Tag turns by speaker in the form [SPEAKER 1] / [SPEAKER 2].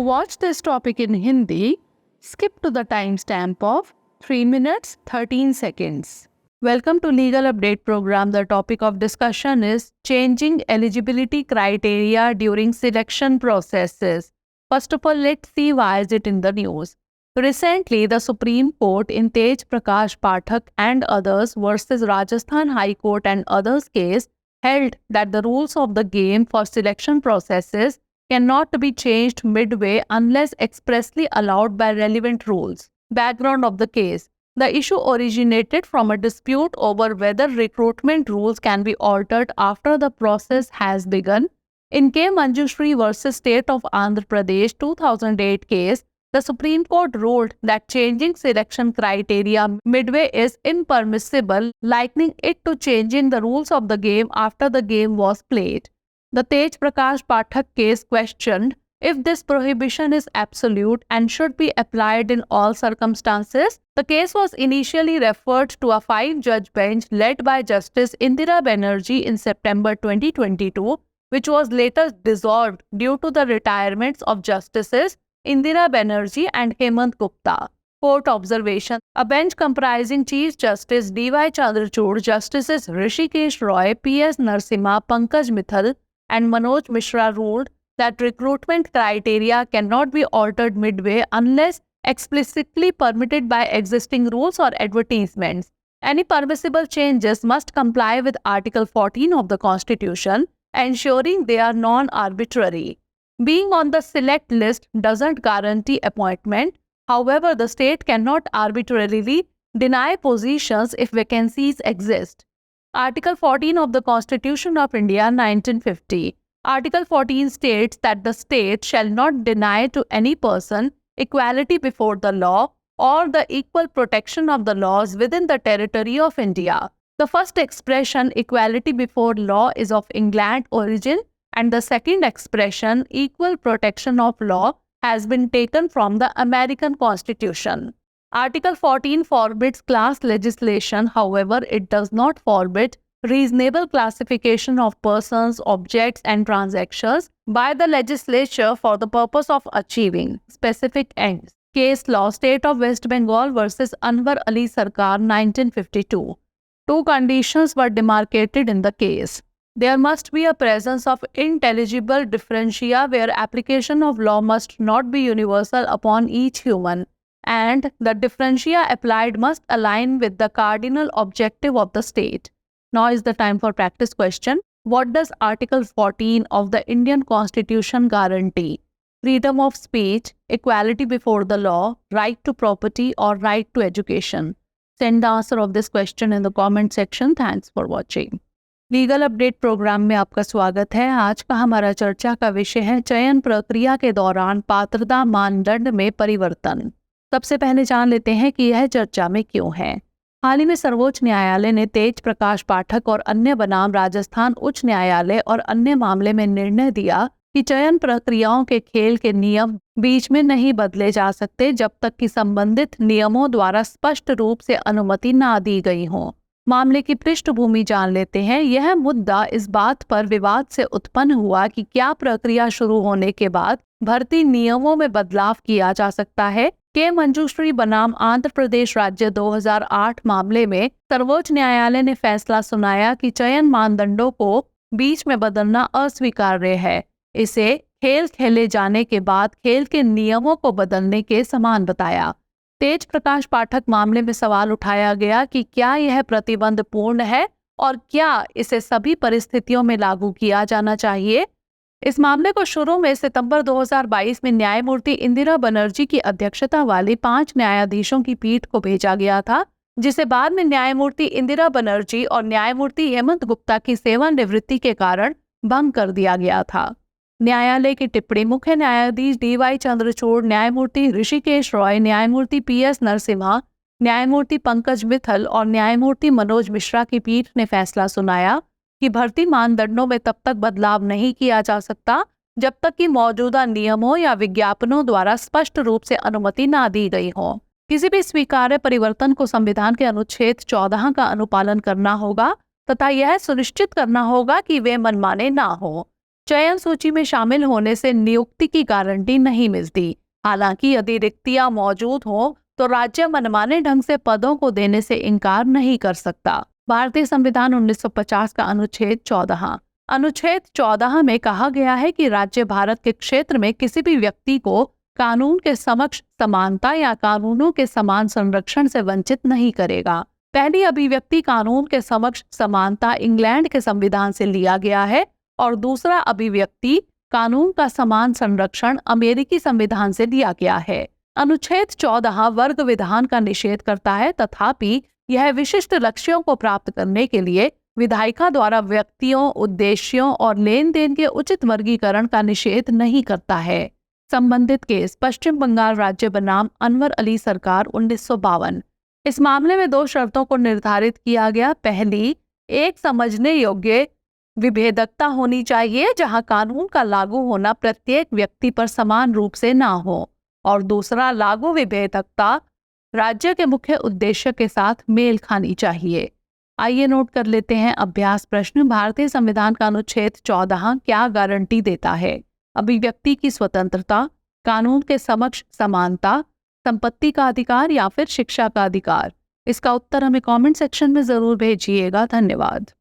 [SPEAKER 1] watch this topic in Hindi, skip to the timestamp of 3 minutes 13 seconds. Welcome to Legal Update Program. The topic of discussion is changing eligibility criteria during selection processes. First of all, let's see why is it in the news. Recently, the Supreme Court in Tej Prakash Pathak and others versus Rajasthan High Court and others case held that the rules of the game for selection processes cannot be changed midway unless expressly allowed by relevant rules. Background of the case. The issue originated from a dispute over whether recruitment rules can be altered after the process has begun. In K. Manjushri versus State of Andhra Pradesh 2008 case, the Supreme Court ruled that changing selection criteria midway is impermissible, likening it to changing the rules of the game after the game was played. The Tej Prakash Pathak case questioned if this prohibition is absolute and should be applied in all circumstances. The case was initially referred to a 5-judge bench led by Justice Indira Banerjee in September 2022, which was later dissolved due to the retirements of Justices Indira Banerjee and Hemant Gupta. Court observation. A bench comprising Chief Justice D.Y. Chandrachud, Justices Hrishikesh Roy, P.S. Narasimha, Pankaj Mithal, and Manoj Mishra ruled that recruitment criteria cannot be altered midway unless explicitly permitted by existing rules or advertisements. Any permissible changes must comply with Article 14 of the Constitution, ensuring they are non-arbitrary. Being on the select list doesn't guarantee appointment. However, the state cannot arbitrarily deny positions if vacancies exist. Article 14 of the Constitution of India 1950. Article 14 states that the state shall not deny to any person equality before the law or the equal protection of the laws within the territory of India. The first expression, equality before law, is of England origin, and the second expression, equal protection of law, has been taken from the American Constitution. Article 14 forbids class legislation. However, it does not forbid reasonable classification of persons, objects, and transactions by the legislature for the purpose of achieving specific ends. Case law. State of West Bengal versus Anwar Ali Sarkar 1952. Two conditions were demarcated in the case. There must be a presence of intelligible differentia where application of law must not be universal upon each human, and the differentia applied must align with the cardinal objective of the state. Now is the time for practice question. What does Article 14 of the Indian Constitution guarantee? Freedom of speech, equality before the law, right to property, or right to education? Send the answer of this question in the comment section. Thanks for watching. Legal update programme में आपका स्वागत है। आज का हमारा चर्चा का विषय है चयन प्रक्रिया के दौरान पात्रता मानदंड में परिवर्तन। सबसे पहले जान लेते हैं कि यह चर्चा में क्यों है। हाल ही में सर्वोच्च न्यायालय ने तेज प्रकाश पाठक और अन्य बनाम राजस्थान उच्च न्यायालय और अन्य मामले में निर्णय दिया कि चयन प्रक्रियाओं के खेल के नियम बीच में नहीं बदले जा सकते जब तक कि संबंधित नियमों द्वारा स्पष्ट रूप से अनुमति ना दी गई हो। मामले की पृष्ठभूमि जान लेते हैं। यह मुद्दा इस बात पर विवाद से उत्पन्न हुआ कि क्या प्रक्रिया शुरू होने के बाद भर्ती नियमों में बदलाव किया जा सकता है। के मंजूश्री बनाम आंध्र प्रदेश राज्य 2008 मामले में सर्वोच्च न्यायालय ने फैसला सुनाया कि चयन मानदंडों को बीच में बदलना अस्वीकार्य है। इसे खेल खेले जाने के बाद खेल के नियमों को बदलने के समान बताया। तेज प्रकाश पाठक मामले में सवाल उठाया गया कि क्या यह प्रतिबंध पूर्ण है और क्या इसे सभी परिस्थितियों में लागू किया जाना चाहिए। इस मामले को शुरू में सितंबर 2022 में न्यायमूर्ति इंदिरा बनर्जी की अध्यक्षता वाली 5 न्यायाधीशों की पीठ को भेजा गया था, जिसे बाद में न्यायमूर्ति इंदिरा बनर्जी और न्यायमूर्ति हेमंत गुप्ता की सेवानिवृत्ति के कारण भंग कर दिया गया था। न्यायालय की टिप्पणी। मुख्य न्यायाधीश D.Y. चंद्रचूड़, न्यायमूर्ति ऋषिकेश रॉय, न्यायमूर्ति P.S. नरसिम्हा, न्यायमूर्ति पंकज मित्तल और न्यायमूर्ति मनोज मिश्रा की पीठ ने फैसला सुनाया कि भर्ती मानदंडों में तब तक बदलाव नहीं किया जा सकता जब तक कि मौजूदा नियमों या विज्ञापनों द्वारा स्पष्ट रूप से अनुमति ना दी गई हो। किसी भी स्वीकार्य परिवर्तन को संविधान के अनुच्छेद 14 का अनुपालन करना होगा तथा यह सुनिश्चित करना होगा कि वे मनमाने ना हो। चयन सूची में शामिल होने से नियुक्ति की गारंटी नहीं मिलती। हालांकि यदि रिक्तियां मौजूद हो तो राज्य मनमाने ढंग से पदों को देने से इनकार नहीं कर सकता। भारतीय संविधान 1950 का अनुच्छेद 14 में कहा गया है कि राज्य भारत के क्षेत्र में किसी भी व्यक्ति को कानून के समक्ष समानता या कानूनों के समान संरक्षण से वंचित नहीं करेगा। पहली अभिव्यक्ति कानून के समक्ष समानता इंग्लैंड के संविधान से लिया गया है और दूसरा अभिव्यक्ति कानून का समान संरक्षण अमेरिकी संविधान से लिया गया है। अनुच्छेद 14 वर्ग विधान का निषेध करता है, तथापि यह विशिष्ट लक्ष्यों को प्राप्त करने के लिए विधायिका द्वारा व्यक्तियों, उद्देश्यों और लेन देन के उचित वर्गीकरण का निषेध नहीं करता है। संबंधित केस पश्चिम बंगाल राज्य बनाम अनवर अली सरकार 1952। इस मामले में 2 शर्तों को निर्धारित किया गया। पहली, एक समझने योग्य विभेदकता होनी चाहिए जहां कानून का लागू होना प्रत्येक व्यक्ति पर समान रूप से ना हो, और दूसरा, लागू विभेदकता राज्य के मुख्य उद्देश्य के साथ मेल खानी चाहिए। आइए नोट कर लेते हैं अभ्यास प्रश्न। भारतीय संविधान का अनुच्छेद 14 क्या गारंटी देता है? अभिव्यक्ति की स्वतंत्रता, कानून के समक्ष समानता, संपत्ति का अधिकार या फिर शिक्षा का अधिकार? इसका उत्तर हमें कमेंट सेक्शन में जरूर भेजिएगा। धन्यवाद।